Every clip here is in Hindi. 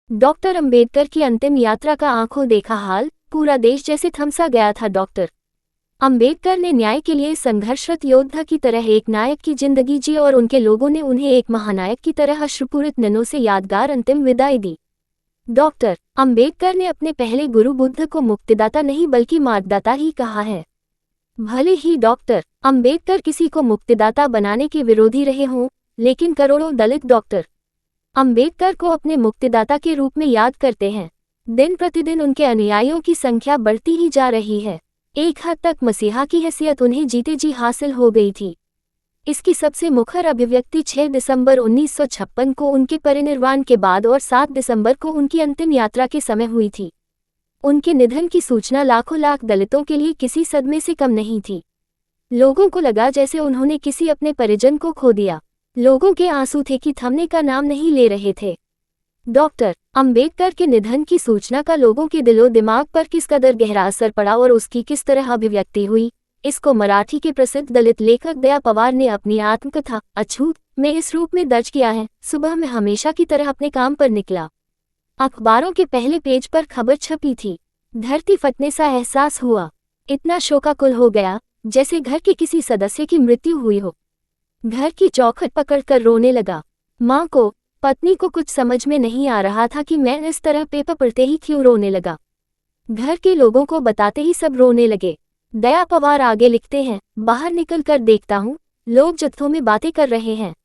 डॉक्टर अंबेडकर की अंतिम यात्रा का आंखों देखा हाल, पूरा देश जैसे थमसा गया था। डॉक्टर अंबेडकर ने न्याय के लिए संघर्षरत योद्धा की तरह एक नायक की जिंदगी जी और उनके लोगों ने उन्हें एक महानायक की तरह अश्रुपूरित नैनों से यादगार अंतिम विदाई दी। डॉक्टर अंबेडकर ने अपने पहले गुरु बुद्ध को मुक्तिदाता नहीं बल्कि मार्गदाता ही कहा है। भले ही डॉक्टर अंबेडकर किसी को मुक्तिदाता बनाने के विरोधी रहे हों, लेकिन करोड़ों दलित डॉक्टर अंबेडकर को अपने मुक्तिदाता के रूप में याद करते हैं। दिन प्रतिदिन उनके अनुयायियों की संख्या बढ़ती ही जा रही है। एक हद तक मसीहा की हैसियत उन्हें जीते जी हासिल हो गई थी। इसकी सबसे मुखर अभिव्यक्ति 6 दिसंबर 1956 को उनके परिनिर्वाण के बाद और 7 दिसंबर को उनकी अंतिम यात्रा के समय हुई थी। उनके निधन की सूचना लाखों लाख दलितों के लिए किसी सदमे से कम नहीं थी। लोगों को लगा जैसे उन्होंने किसी अपने परिजन को खो दिया। लोगों के आंसू थे कि थमने का नाम नहीं ले रहे थे। डॉक्टर अंबेडकर के निधन की सूचना का लोगों के दिलो दिमाग पर किस कदर गहरा असर पड़ा और उसकी किस तरह अभिव्यक्ति हुई, इसको मराठी के प्रसिद्ध दलित लेखक दया पवार ने अपनी आत्मकथा अछूत में इस रूप में दर्ज किया है। सुबह में हमेशा की तरह अपने काम पर निकला। अखबारों के पहले पेज पर खबर छपी थी। धरती फटने सा एहसास हुआ। इतना शोकाकुल हो गया जैसे घर के किसी सदस्य की मृत्यु हुई हो। घर की चौखट पकड़कर रोने लगा। माँ को, पत्नी को कुछ समझ में नहीं आ रहा था कि मैं इस तरह पेपर पढ़ते ही क्यों रोने लगा। घर के लोगों को बताते ही सब रोने लगे। दया पवार आगे लिखते हैं, बाहर निकल कर देखता हूँ, लोग जत्थों में बातें कर रहे हैं।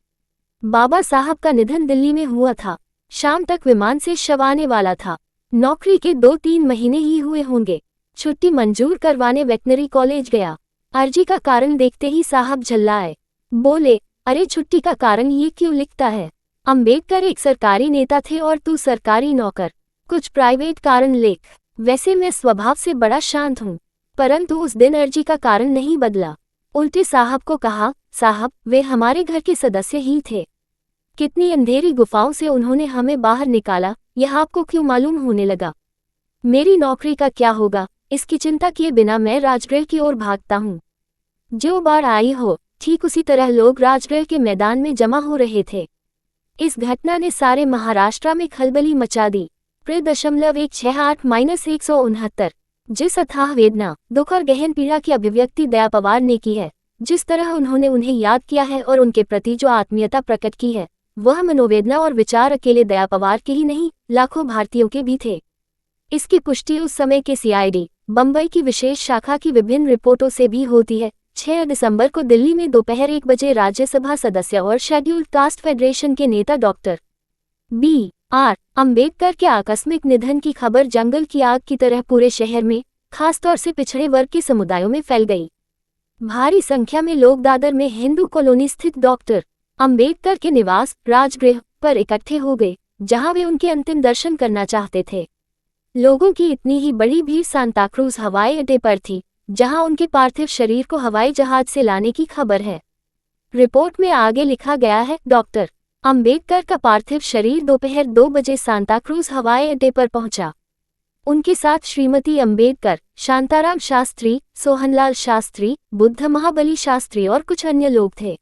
बाबा साहब का निधन दिल्ली में हुआ था। शाम तक विमान से शव आने वाला था। नौकरी के 2-3 महीने ही हुए होंगे। छुट्टी मंजूर करवाने वेटनरी कॉलेज गया। अर्जी का कारण देखते ही साहब झल्लाए। बोले, अरे छुट्टी का कारण ये क्यों लिखता है? अंबेडकर एक सरकारी नेता थे और तू सरकारी नौकर। कुछ प्राइवेट कारण लिख। वैसे मैं स्वभाव से बड़ा शांत हूँ, परंतु उस दिन अर्जी का कारण नहीं बदला। उल्टे साहब को कहा, साहब वे हमारे घर के सदस्य ही थे। कितनी अंधेरी गुफाओं से उन्होंने हमें बाहर निकाला, यह आपको क्यों मालूम होने लगा? मेरी नौकरी का क्या होगा, इसकी चिंता किए बिना मैं राजगृह की ओर भागता हूँ। जो बाढ़ आई हो, ठीक उसी तरह लोग राजगृह के मैदान में जमा हो रहे थे। इस घटना ने सारे महाराष्ट्र में खलबली मचा दी। .168-169 जिस अथाह वेदना, दुख और गहन पीड़ा की अभिव्यक्ति दया पवार ने की है, जिस तरह उन्होंने उन्हें याद किया है और उनके प्रति जो आत्मीयता प्रकट की है, वह मनोवेदना और विचार अकेले दया पवार के ही नहीं, लाखों भारतीयों के भी थे। इसकी पुष्टि उस समय के CID बंबई की विशेष शाखा की विभिन्न रिपोर्टों से भी होती है। 6 दिसंबर को दिल्ली में दोपहर 1 बजे राज्यसभा सदस्य और शेड्यूल्ड कास्ट फेडरेशन के नेता डॉक्टर B.R. अंबेडकर के आकस्मिक निधन की खबर जंगल की आग की तरह पूरे शहर में, खासतौर से पिछड़े वर्ग के समुदायों में फैल गई। भारी संख्या में लोग दादर में हिंदू कॉलोनी स्थित डॉक्टर अंबेडकर के निवास राजगृह पर इकट्ठे हो गए, जहां वे उनके अंतिम दर्शन करना चाहते थे। लोगों की इतनी ही बड़ी भीड़ सांताक्रूज हवाई अड्डे पर थी, जहां उनके पार्थिव शरीर को हवाई जहाज से लाने की खबर है। रिपोर्ट में आगे लिखा गया है, डॉक्टर अंबेडकर का पार्थिव शरीर दोपहर 2 बजे सांताक्रूज हवाई अड्डे पर पहुंचा। उनके साथ श्रीमती अंबेडकर, शांताराम शास्त्री, सोहनलाल शास्त्री, बुद्ध महाबली शास्त्री और कुछ अन्य लोग थे।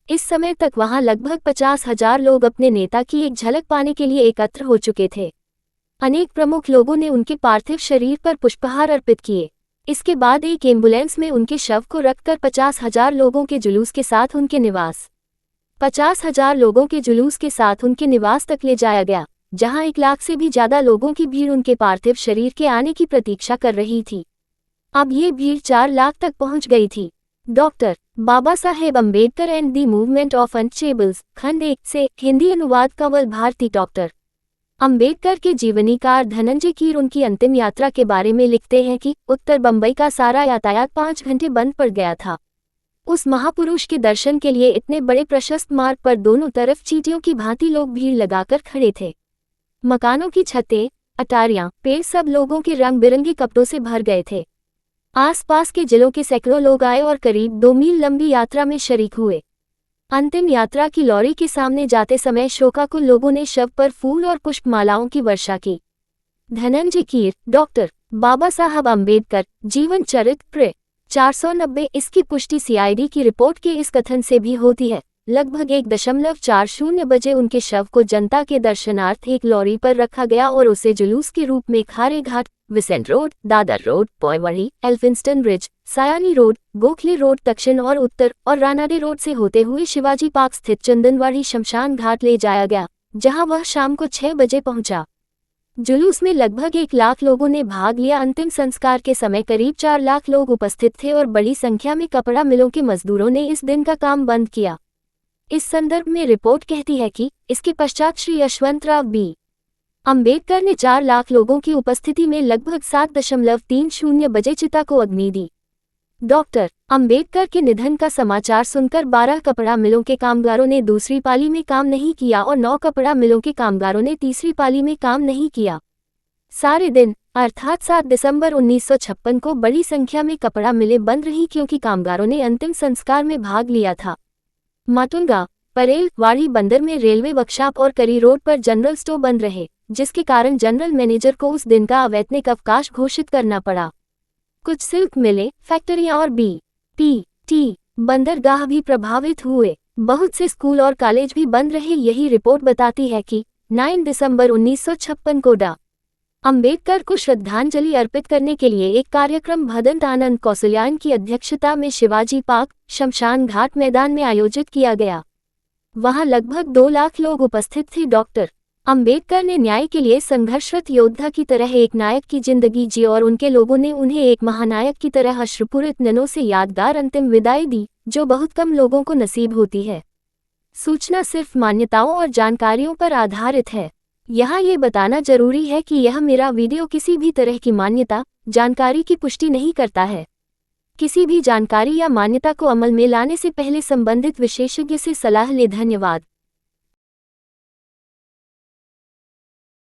इस समय तक वहां लगभग 50,000 लोग अपने नेता की एक झलक पाने के लिए एकत्र हो चुके थे। अनेक प्रमुख लोगों ने उनके पार्थिव शरीर पर पुष्पहार अर्पित किए। इसके बाद एक एम्बुलेंस में उनके शव को रखकर 50,000 लोगों के जुलूस के साथ उनके निवास 50,000 लोगों के जुलूस के साथ उनके निवास तक ले जाया गया, जहां 1 लाख से भी ज्यादा लोगों की भीड़ उनके पार्थिव शरीर के आने की प्रतीक्षा कर रही थी। अब ये भीड़ 4 लाख तक पहुंच गई थी। Doctor Baba Saheb Ambedkar and the movement of untouchables खंड 1 से हिंदी अनुवाद कंवल भारती। डॉक्टर अंबेडकर के जीवनीकार धनंजय कीर उनकी अंतिम यात्रा के बारे में लिखते हैं कि उत्तर बंबई का सारा यातायात 5 घंटे बंद पड़ गया था। उस महापुरुष के दर्शन के लिए इतने बड़े प्रशस्त मार्ग पर दोनों तरफ चींटियों की भांति लोग भीड़ लगाकर खड़े थे। मकानों की छतें, अटारियां, पेड़ सब लोगों के रंग बिरंगे कपड़ों से भर गए थे। आसपास के जिलों के सैकड़ों लोग आए और करीब 2 मील लंबी यात्रा में शरीक हुए। अंतिम यात्रा की लॉरी के सामने जाते समय शोकाकुल लोगों ने शव पर फूल और पुष्पमालाओं की वर्षा की। धनंजय कीर, डॉक्टर बाबा साहब अंबेडकर, जीवन चरित्र 490। इसकी पुष्टि CID की रिपोर्ट के इस कथन से भी होती है, लगभग 1:40 बजे उनके शव को जनता के दर्शनार्थ एक लॉरी पर रखा गया और उसे जुलूस के रूप में Khare Ghat, Vincent road, Dadar road, Poibawdi, Elphinstone bridge, Sayani road, Gokhale road दक्षिण और उत्तर और रानाडे रोड से होते हुए शिवाजी पार्क स्थित चंदनवाड़ी शमशान घाट ले जाया गया, जहां वह शाम को 6 बजे पहुंचा। जुलूस में लगभग 1 लाख लोगों ने भाग लिया। अंतिम संस्कार के समय करीब 4 लाख लोग उपस्थित थे और बड़ी संख्या में कपड़ा मिलों के मजदूरों ने इस दिन का काम बंद किया। इस संदर्भ में रिपोर्ट कहती है कि इसके पश्चात श्री यशवंतराव बी. अंबेडकर ने 4 लाख लोगों की उपस्थिति में लगभग 7:30 बजे चिता को अग्नि दी। डॉक्टर अंबेडकर के निधन का समाचार सुनकर 12 कपड़ा मिलों के कामगारों ने दूसरी पाली में काम नहीं किया और 9 कपड़ा मिलों के कामगारों ने तीसरी पाली में काम नहीं किया। सारे दिन अर्थात 7 दिसंबर 1956 को बड़ी संख्या में कपड़ा मिलें बंद रही क्योंकि कामगारों ने अंतिम संस्कार में भाग लिया था। माटुंगा, परेल, वाड़ी बंदर में रेलवे वर्कशॉप और करी रोड पर जनरल स्टोर बंद रहे, जिसके कारण जनरल मैनेजर को उस दिन का अवैतनिक अवकाश घोषित करना पड़ा। कुछ सिल्क मिलें, फैक्ट्रियां और बी.टी. बंदरगाह भी प्रभावित हुए। बहुत से स्कूल और कॉलेज भी बंद रहे। यही रिपोर्ट बताती है कि 9 दिसंबर 1956 को डॉ. अंबेडकर को श्रद्धांजलि अर्पित करने के लिए एक कार्यक्रम भदंत आनंद कौशल्यान की अध्यक्षता में शिवाजी पार्क, शमशान घाट मैदान में आयोजित किया गया। वहां लगभग 2 लाख लोग उपस्थित थे। डॉक्टर अंबेडकर ने न्याय के लिए संघर्षरत योद्धा की तरह एक नायक की जिंदगी जी और उनके लोगों ने उन्हें एक महानायक की तरह अश्रुपूरित नैनों से यादगार अंतिम विदाई दी, जो बहुत कम लोगों को नसीब होती है। सूचना सिर्फ मान्यताओं और जानकारियों पर आधारित है। यहाँ ये बताना जरूरी है कि यह मेरा वीडियो किसी भी तरह की मान्यता, जानकारी की पुष्टि नहीं करता है। किसी भी जानकारी या मान्यता को अमल में लाने से पहले संबंधित विशेषज्ञ से सलाह लें। धन्यवाद।